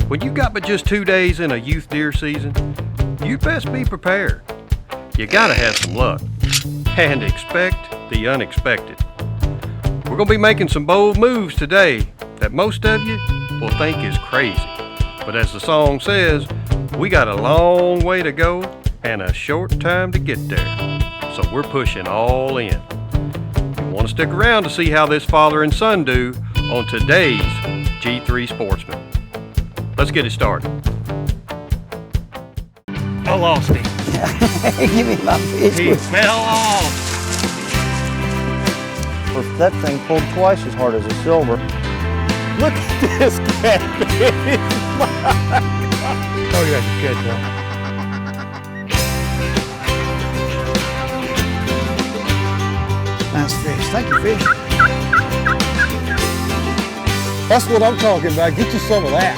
When you got but just 2 days in a youth deer season, you best be prepared. You gotta have some luck and expect the unexpected. We're gonna be making some bold moves today that most of you will think is crazy. But as the song says, we got a long way to go and a short time to get there. So we're pushing all in. You wanna stick around to see how this father and son do on today's G3 Sportsman. Let's get it started. I lost him. Give me my fish. He fell off. Well, that thing pulled twice as hard as a silver. Look at this catfish. Oh, you got to catch one. Nice fish. Thank you, fish. That's what I'm talking about. Get you some of that.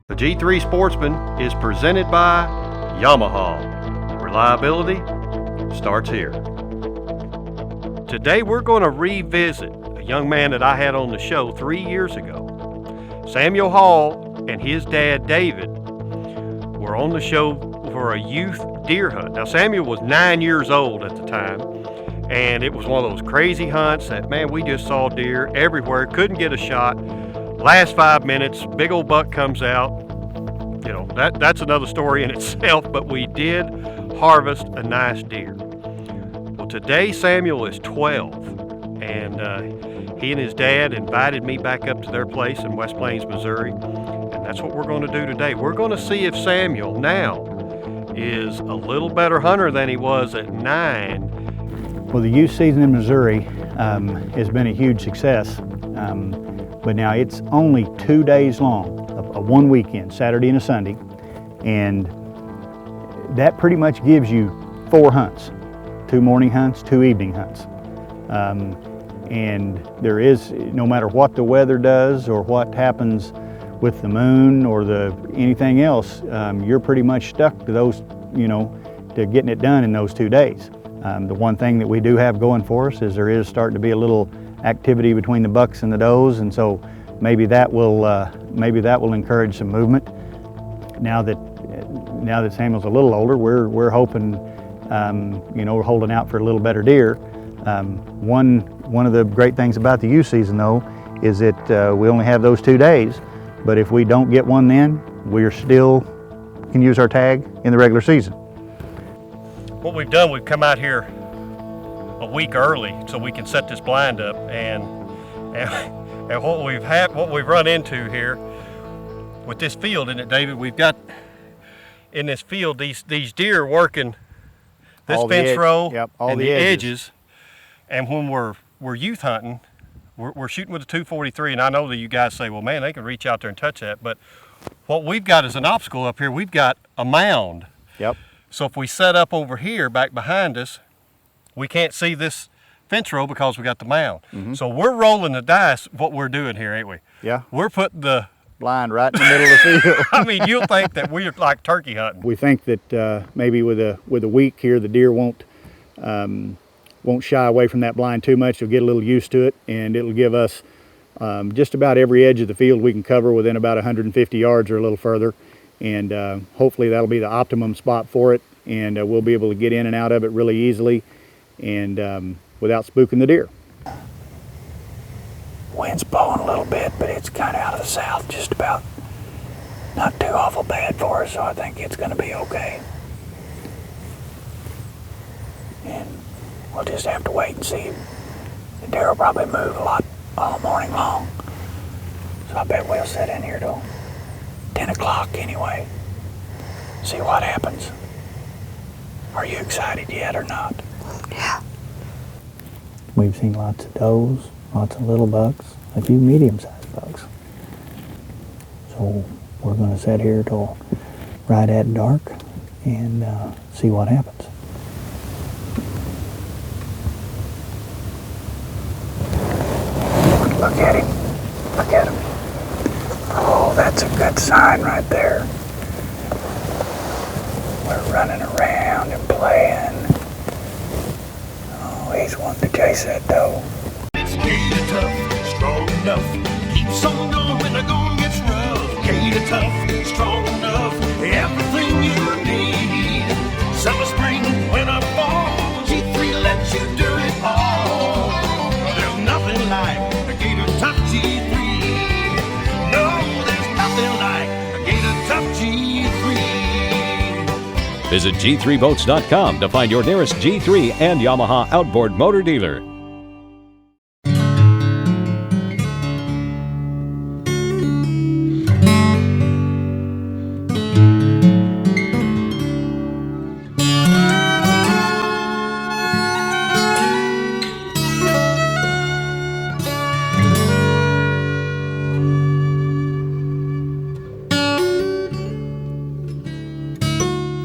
The G3 Sportsman is presented by Yamaha. Reliability starts here. Today we're going to revisit a young man that I had on the show 3 years ago. Samuel Hall and his dad David were on the show for a youth deer hunt. Now Samuel was 9 years old at the time, and it was one of those crazy hunts that, man, we just saw deer everywhere, couldn't get a shot. Last 5 minutes, big old buck comes out. You know, that's another story in itself, but we did harvest a nice deer. Well, today Samuel is 12, and he and his dad invited me back up to their place in West Plains, Missouri, and that's what we're going to do today. We're going to see if Samuel now is a little better hunter than he was at 9. Well, the youth season in Missouri has been a huge success. But now it's only 2 days long, a one weekend, Saturday and a Sunday, and that pretty much gives you 4 hunts, 2 morning hunts, 2 evening hunts. And there is, no matter what the weather does or what happens with the moon or anything else, you're pretty much stuck to those, to getting it done in those 2 days. The one thing that we do have going for us is there is starting to be a little activity between the bucks and the does, and so maybe that will encourage some movement. Now that Samuel's a little older, we're hoping, we're holding out for a little better deer. One of the great things about the youth season, though, is that we only have those 2 days. But if we don't get one, then we're still can use our tag in the regular season. What we've done, we've come out here a week early so we can set this blind up, and what we've run into here with this field, isn't it, David? We've got in this field these deer working this fence row, yep, and the edges. And when we're youth hunting, we're shooting with a 243, and I know that you guys say, well, man, they can reach out there and touch that, but what we've got is an obstacle up here. We've got a mound. Yep. So if we set up over here back behind us, we can't see this fence row because we got the mound. Mm-hmm. So we're rolling the dice what we're doing here, ain't we? Yeah. We're putting the blind right in the middle of the field. I mean, you'll think that we're like turkey hunting. We think that maybe with a week here, the deer won't shy away from that blind too much. They'll get a little used to it, and it'll give us just about every edge of the field we can cover within about 150 yards or a little further. And hopefully that'll be the optimum spot for it, and we'll be able to get in and out of it really easily and without spooking the deer. Wind's blowing a little bit, but it's kind of out of the south, just about. Not too awful bad for us, so I think it's going to be okay. And we'll just have to wait and see. The deer will probably move a lot all morning long. So I bet we'll sit in here till 10 o'clock anyway. See what happens. Are you excited yet or not? Yeah. We've seen lots of does, lots of little bucks, a few medium-sized bucks. So we're going to sit here till right at dark and see what happens. Look at him. Look at him. Oh, that's a good sign right there. We're running around and playing. he's one that Jay said though. It's Gator tough, strong enough, keeps on going when the going gets rough. Gator tough, strong enough, everything you need. Summer, spring, winter, fall, G3 lets you do it all. There's nothing like a Gator Tough G3. No, there's nothing like a Gator Tough G3. Visit G3Boats.com to find your nearest G3 and Yamaha outboard motor dealer.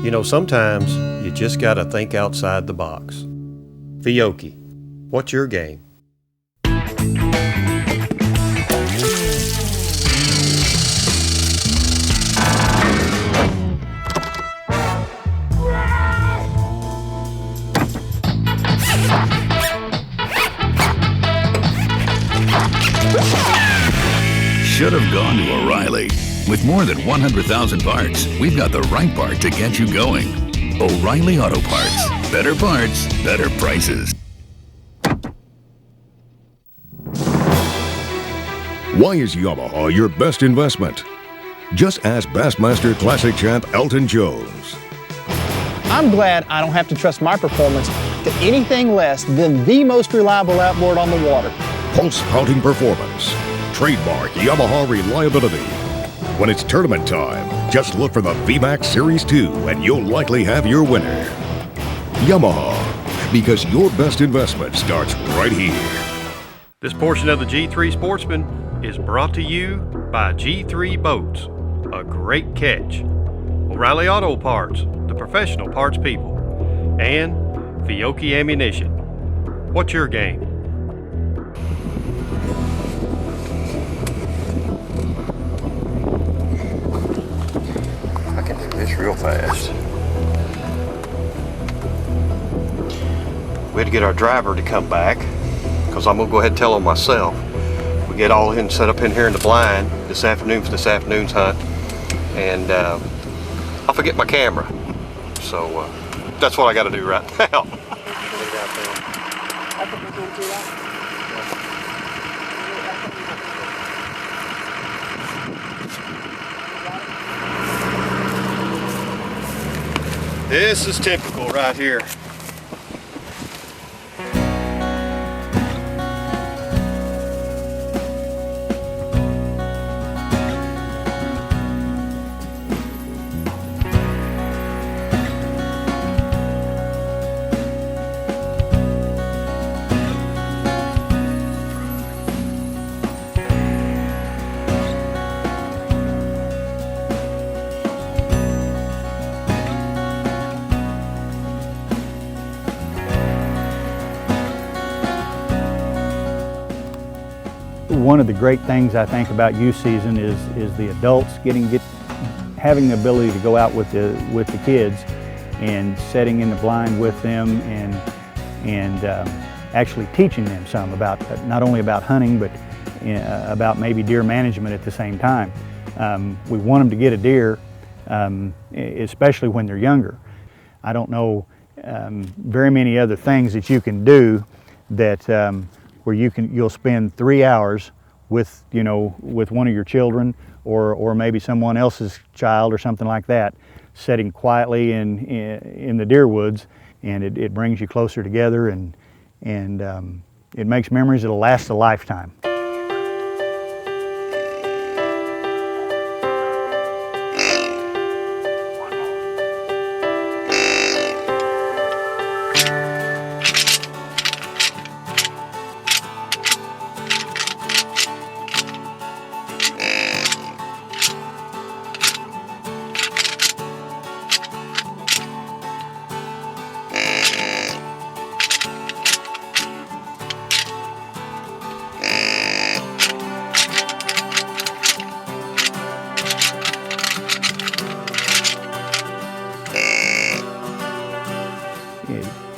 You know, sometimes you just gotta think outside the box. Fiocchi, what's your game? Should have gone to O'Reilly. With more than 100,000 parts, we've got the right part to get you going. O'Reilly Auto Parts. Better parts, better prices. Why is Yamaha your best investment? Just ask Bassmaster Classic champ Elton Jones. I'm glad I don't have to trust my performance to anything less than the most reliable outboard on the water. Pulse-pounding performance. Trademark Yamaha reliability. When it's tournament time, just look for the VMAX Series 2 and you'll likely have your winner. Yamaha, because your best investment starts right here. This portion of the G3 Sportsman is brought to you by G3 Boats, a great catch, O'Reilly Auto Parts, the professional parts people, and Fiocchi Ammunition. What's your game? I can do this real fast. We had to get our driver to come back, because I'm gonna go ahead and tell him myself. We get all in set up in here in the blind this afternoon for this afternoon's hunt, and I'll forget my camera. So that's what I got to do right now. This is typical right here. One of the great things I think about youth season is the adults having the ability to go out with the kids and setting in the blind with them and actually teaching them some about not only about hunting but about maybe deer management at the same time. We want them to get a deer, especially when they're younger. I don't know very many other things that you can do that where you'll spend 3 hours with one of your children or maybe someone else's child or something like that, sitting quietly in the deer woods, and it brings you closer together and it makes memories that'll last a lifetime.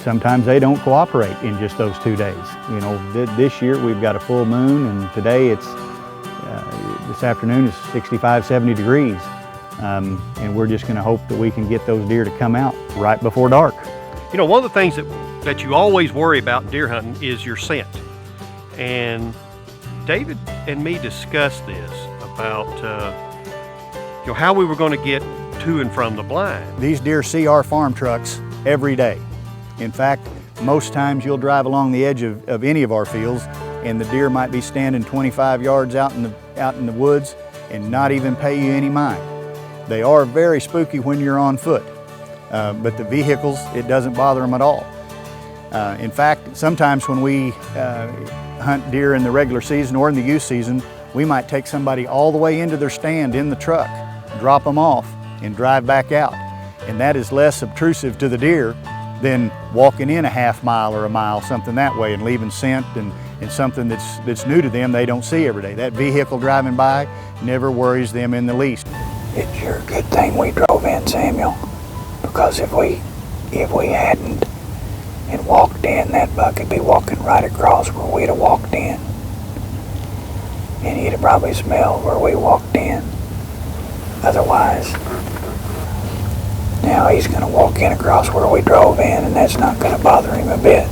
sometimes they don't cooperate in just those 2 days. You know, this year we've got a full moon, and today this afternoon is 65, 70 degrees. And we're just going to hope that we can get those deer to come out right before dark. You know, one of the things that you always worry about deer hunting is your scent. And David and me discussed this about how we were going to get to and from the blind. These deer see our farm trucks every day. In fact, most times you'll drive along the edge of any of our fields and the deer might be standing 25 yards out in the woods and not even pay you any mind. They are very spooky when you're on foot, but the vehicles, it doesn't bother them at all. In fact, sometimes when we hunt deer in the regular season or in the youth season, we might take somebody all the way into their stand in the truck, drop them off, and drive back out. And that is less obtrusive to the deer than walking in a half mile or a mile, something that way, and leaving scent and something that's new to them they don't see every day. That vehicle driving by never worries them in the least. It's sure a good thing we drove in, Samuel, because if we hadn't and walked in, that buck would be walking right across where we'd have walked in. And he'd have probably smelled where we walked in. Otherwise, now he's going to walk in across where we drove in, and that's not going to bother him a bit.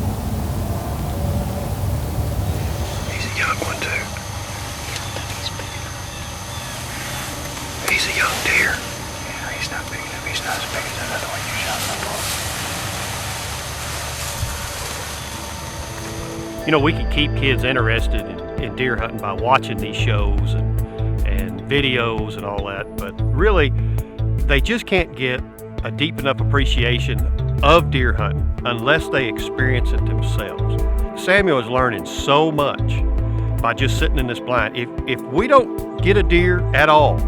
He's a young one, too. He's a young deer. Yeah, he's not big enough. He's not as big as that other one you shot before. You know, we can keep kids interested in deer hunting by watching these shows and videos and all that, but really, they just can't get a deep enough appreciation of deer hunting unless they experience it themselves. Samuel is learning so much by just sitting in this blind. If we don't get a deer at all,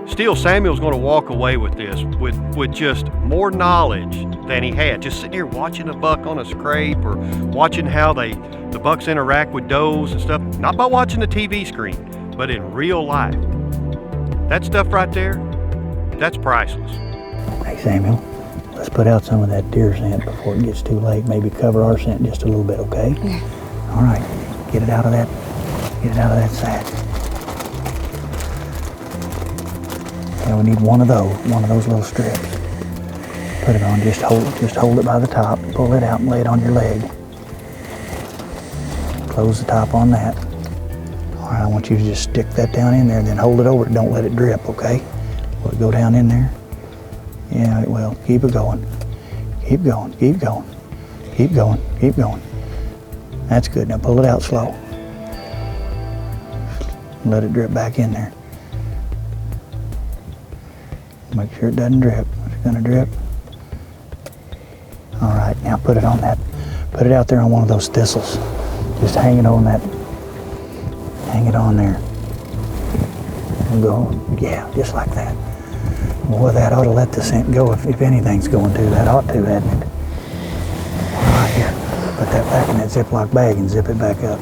still Samuel's going to walk away with this with just more knowledge than he had. Just sitting here watching a buck on a scrape or watching how the bucks interact with does and stuff. Not by watching the TV screen, but in real life. That stuff right there, that's priceless. Hey Samuel, let's put out some of that deer scent before it gets too late. Maybe cover our scent just a little bit, okay? Yeah. All right, get it out of that sack. Yeah, we need one of those little strips. Put it on, just hold it by the top, pull it out and lay it on your leg. Close the top on that. All right, I want you to just stick that down in there and then hold it over it. Don't let it drip, okay? Will it go down in there? Yeah, it will. Keep it going. Keep going, keep going. Keep going, keep going. That's good. Now pull it out slow. Let it drip back in there. Make sure it doesn't drip. It's gonna drip. All right, now put it on that. Put it out there on one of those thistles. Just hang it on that. Hang it on there. And go, yeah, just like that. Boy, that ought to let the scent go if anything's going to. That ought to, hadn't it? All right, here. Put that back in that Ziploc bag and zip it back up.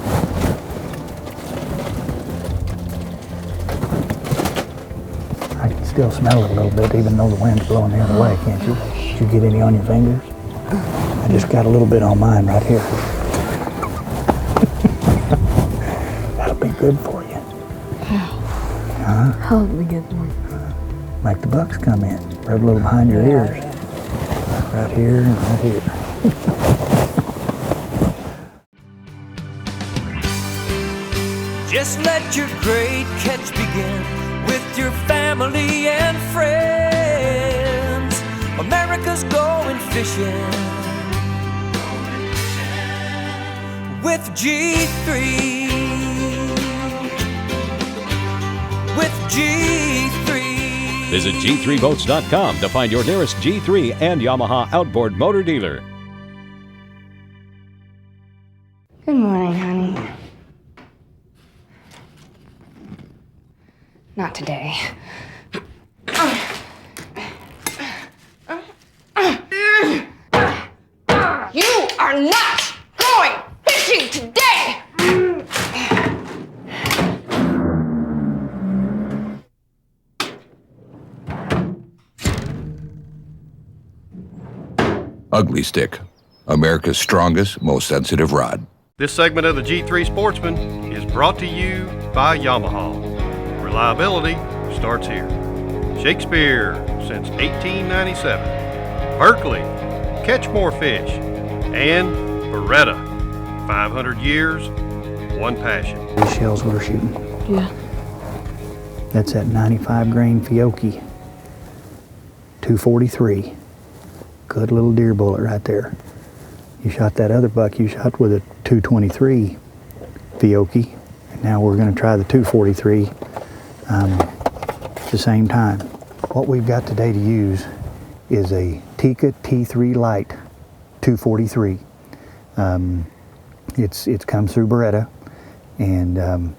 I can still smell it a little bit, even though the wind's blowing the other way, can't you? Did you get any on your fingers? I just got a little bit on mine right here. That'll be good for you. Huh? How did we get one? Make the bucks come in. Rub a little behind your ears. Right here and right here. Just let your great catch begin with your family and friends. America's going fishing with G3. With G3. Visit G3Boats.com to find your nearest G3 and Yamaha outboard motor dealer. Good morning, honey. Not today. You are not going fishing today! Ugly Stick, America's strongest, most sensitive rod. This segment of the G3 Sportsman is brought to you by Yamaha. Reliability starts here. Shakespeare since 1897. Berkeley, catch more fish. And Beretta, 500 years, one passion. The shells we're shooting. Yeah. That's that 95 grain Fiocchi, 243. Good little deer bullet right there. You shot that other buck you shot with a 223 Fiocchi. And now we're going to try the 243 at the same time. What we've got today to use is a Tikka T3 Lite 243. It's come through Beretta, and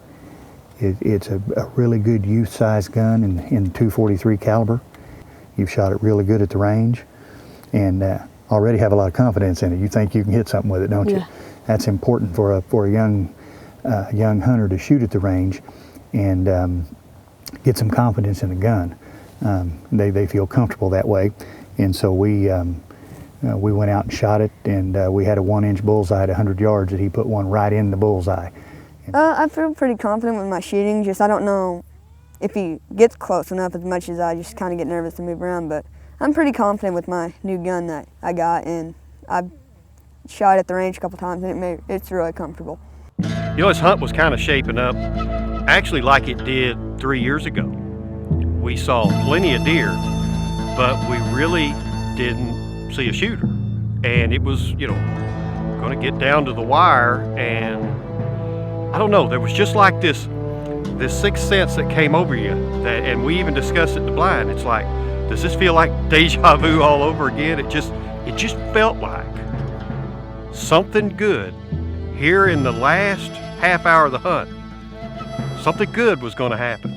it's a really good youth-size gun in 243 caliber. You've shot it really good at the range, and already have a lot of confidence in it. You think you can hit something with it, don't you? That's important for a young hunter to shoot at the range and get some confidence in the gun. They feel comfortable that way, and so we went out and shot it, and we had a 1-inch bullseye at 100 yards that he put one right in the bullseye. I feel pretty confident with my shooting. Just I don't know if he gets close enough as much as I just kind of get nervous to move around, but I'm pretty confident with my new gun that I got, and I've shot at the range a couple times, and it's really comfortable. You know, this hunt was kind of shaping up actually like it did 3 years ago. We saw plenty of deer, but we really didn't see a shooter. And it was, you know, going to get down to the wire, and I don't know, there was just like this sixth sense that came over you, and we even discussed it in the blind. It's like, does this feel like deja vu all over again? It just felt like something good here in the last half hour of the hunt. Something good was going to happen.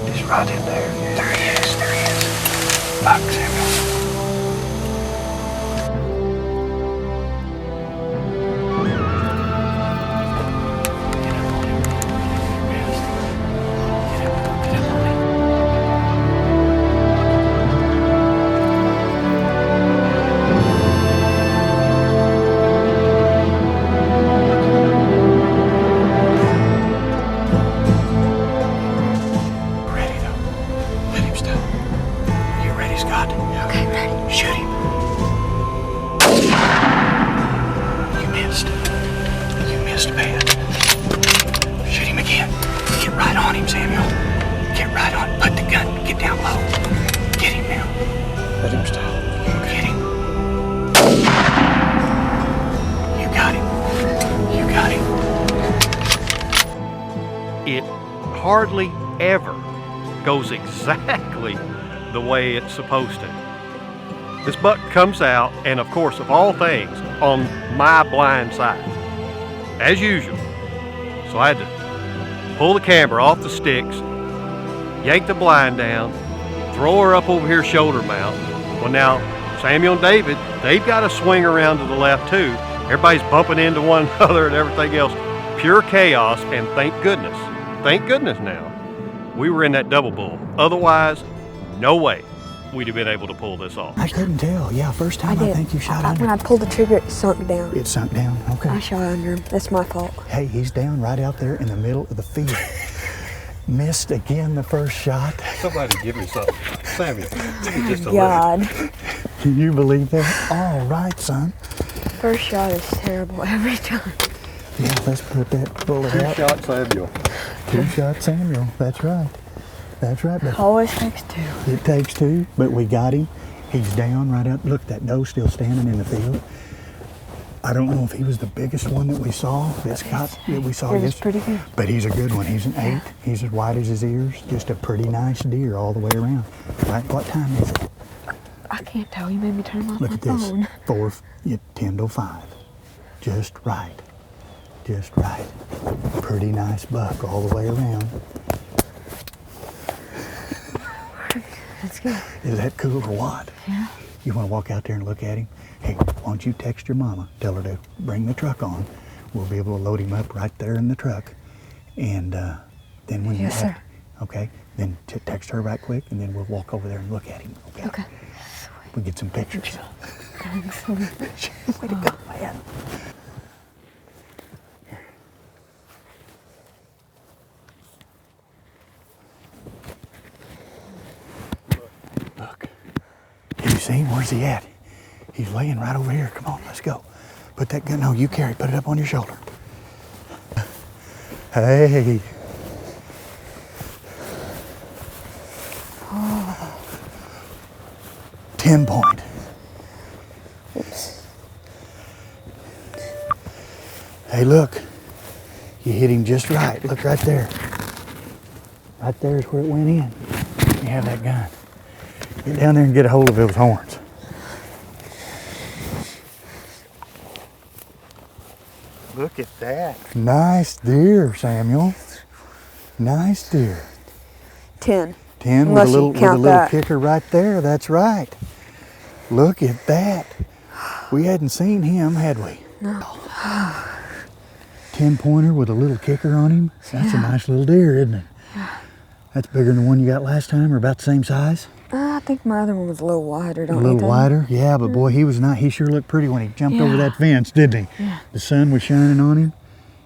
He's right in there. There he is. Buck, Samuel. It hardly ever goes exactly the way it's supposed to. This buck comes out, and of course, of all things, on my blind side, as usual. So I had to pull the camera off the sticks, yank the blind down, throw her up over here shoulder mount. Well, now Samuel and David, they've got to swing around to the left too. Everybody's bumping into one another and everything else. Pure chaos, and thank goodness now, we were in that double bull. Otherwise, no way we'd have been able to pull this off. I couldn't tell. Yeah, first time I think you shot under. When I pulled the trigger, it sunk down. It sunk down, okay. I shot under him. That's my fault. Hey, he's down right out there in the middle of the field. Missed again the first shot. Somebody give me something. Samuel, just a God. little. Can you believe that? All right, son. First shot is terrible every time. Yeah, let's put that bullet out. Two-shot Samuel. Two-shot Samuel, that's right. That's right. But always takes two. It takes two, but we got him. He's down right up. Look, that doe still standing in the field. I don't know if he was the biggest one that we saw. That we saw It was pretty good. But he's a good one. He's an 8. He's as wide as his ears. Just a pretty nice deer all the way around. Right? What time is it? I can't tell. You made me turn off Look my at this. phone. 10 to 5. Just right. Just right. Pretty nice buck all the way around. That's good. Is that cool or what? Yeah. You want to walk out there and look at him? Hey, why don't you text your mama, tell her to bring the truck on. We'll be able to load him up right there in the truck. And then when Yes, sir. Okay, then text her right quick, and then we'll walk over there and look at him. Okay. We get some pictures. Way to go, man. Look. Have you seen? Where's he at? He's laying right over here. Come on, let's go. Put that gun. No, you carry. Put it up on your shoulder. Hey. Oh. 10 point. Oops. Hey, look. You hit him just right. Look right there. Right there is where it went in. You have that gun. Get down there and get a hold of those horns. Look at that. Nice deer, Samuel. Nice deer. 10. 10 with a little kicker right there. That's right. Look at that. We hadn't seen him, had we? No. 10 pointer with a little kicker on him. That's a nice little deer, isn't it? That's bigger than the one you got last time, or about the same size? I think my other one was a little wider, don't you A little think? wider? Yeah, but boy, he was not. He sure looked pretty when he jumped over that fence, didn't he? Yeah. The sun was shining on him.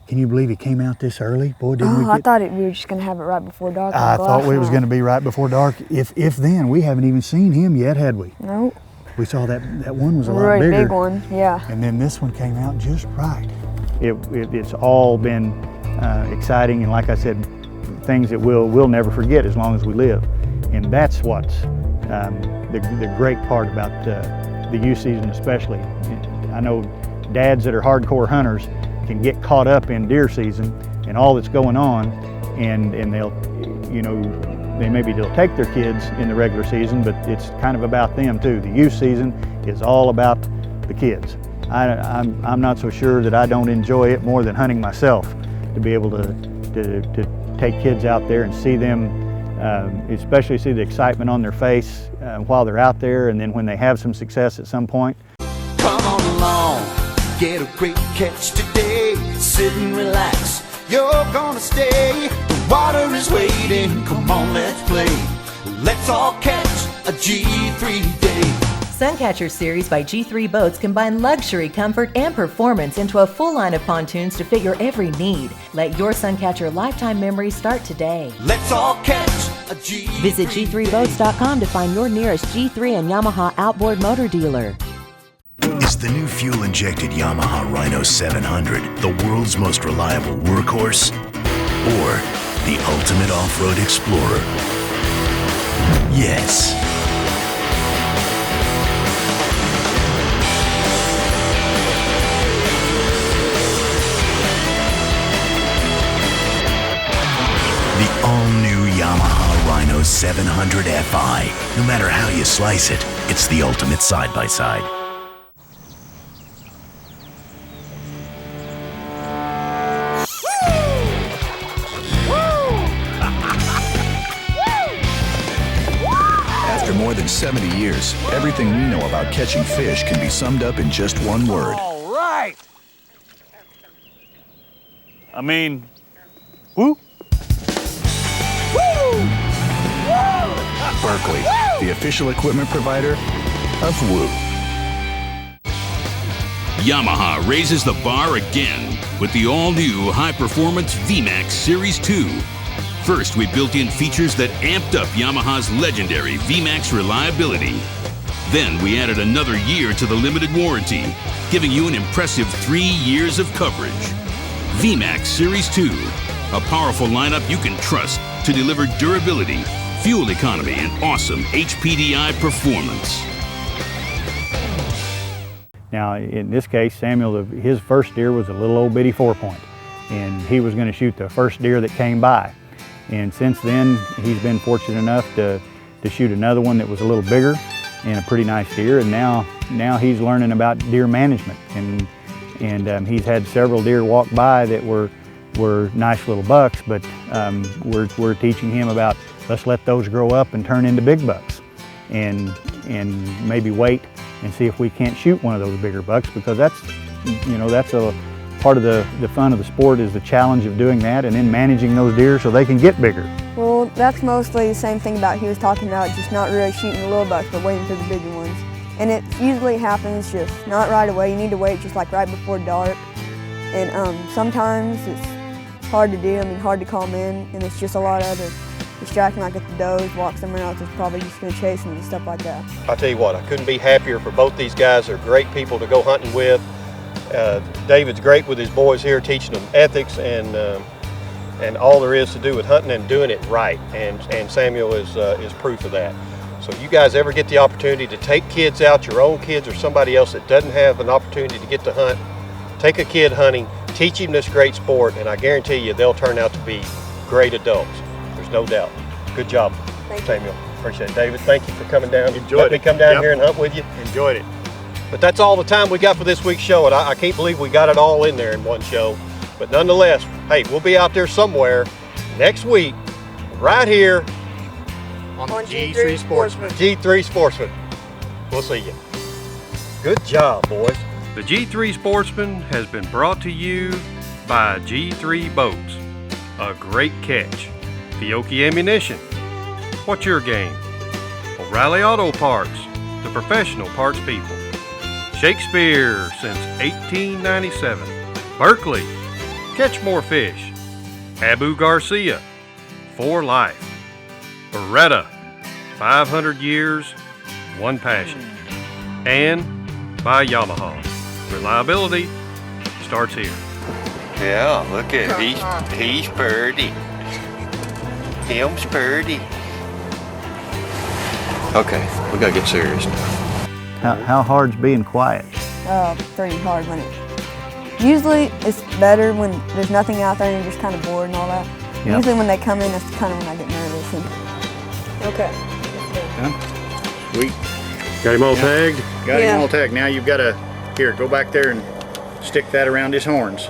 Can you believe he came out this early? Boy, didn't we I thought we were just going to have it right before dark. I thought it was going to be right before dark. If then, we haven't even seen him yet, had we? Nope. We saw that one was a lot really bigger. big one, yeah. And then this one came out just right. It's all been exciting, and like I said, things that we'll never forget as long as we live. And that's what's the great part about the youth season especially. I know dads that are hardcore hunters can get caught up in deer season and all that's going on, and they'll, you know, they'll take their kids in the regular season, but it's kind of about them too. The youth season is all about the kids. I'm not so sure that I don't enjoy it more than hunting myself, to be able to take kids out there and see them, especially see the excitement on their face while they're out there, and then when they have some success at some point. Come on along, get a great catch today. Sit and relax, you're gonna stay. The water is waiting, come on, let's play. Let's all catch a G3 day. Suncatcher series by G3 Boats combine luxury, comfort, and performance into a full line of pontoons to fit your every need. Let your Suncatcher lifetime memories start today. Let's all catch a G3 Visit G3Boats.com to find your nearest G3 and Yamaha outboard motor dealer. Is the new fuel-injected Yamaha Rhino 700 the world's most reliable workhorse? Or the ultimate off-road explorer? Yes. The all-new Yamaha Rhino 700 Fi. No matter how you slice it, it's the ultimate side-by-side. After more than 70 years, everything we know about catching fish can be summed up in just one word. All right. I mean, woo. Berkeley, the official equipment provider of Woo. Yamaha raises the bar again with the all-new high-performance VMAX Series 2. First, we built in features that amped up Yamaha's legendary VMAX reliability. Then we added another year to the limited warranty, giving you an impressive 3 years of coverage. VMAX Series 2, a powerful lineup you can trust to deliver durability, fuel economy, and awesome HPDI performance. Now, in this case, Samuel, his first deer was a little old bitty 4-point, and he was going to shoot the first deer that came by. And since then, he's been fortunate enough to shoot another one that was a little bigger and a pretty nice deer. And now he's learning about deer management, and he's had several deer walk by that were nice little bucks, but we're teaching him about, let's let those grow up and turn into big bucks, and maybe wait and see if we can't shoot one of those bigger bucks, because that's a part of the fun of the sport, is the challenge of doing that and then managing those deer so they can get bigger. Well, that's mostly the same thing about he was talking about, just not really shooting the little bucks, but waiting for the bigger ones. And it usually happens just not right away. You need to wait just like right before dark. And sometimes it's hard to do, hard to call them in, and it's just a lot of other distracting, like if the does walk somewhere else, it's probably just gonna chase them and stuff like that. I'll tell you what, I couldn't be happier for both these guys. They're great people to go hunting with. David's great with his boys here, teaching them ethics and all there is to do with hunting and doing it right. And Samuel is proof of that. So you guys ever get the opportunity to take kids out, your own kids or somebody else that doesn't have an opportunity to get to hunt, take a kid hunting, teach him this great sport, and I guarantee you they'll turn out to be great adults. There's no doubt. Good job, Samuel. Appreciate it. David, thank you for coming down. Let me come down here and hunt with you. Enjoyed it. But that's all the time we got for this week's show, and I can't believe we got it all in there in one show. But nonetheless, hey, we'll be out there somewhere next week, right here on G3 Sportsman. G3 Sportsman. We'll see you. Good job, boys. The G3 Sportsman has been brought to you by G3 Boats. A great catch. Fiocchi Ammunition. What's your game? O'Reilly Auto Parts. The professional parts people. Shakespeare since 1897. Berkeley. Catch more fish. Abu Garcia. For life. Beretta, 500 years, one passion. And by Yamaha. Reliability starts here. Yeah, look at he's birdie. Him's birdie. Okay, we gotta get serious now. How hard's being quiet? Pretty hard when it. Usually it's better when there's nothing out there and you're just kind of bored and all that. Yep. Usually when they come in, that's kind of when I get nervous. Okay. Sweet. Got him all tagged? Got him all tagged. Now you've got to, here, go back there and stick that around his horns.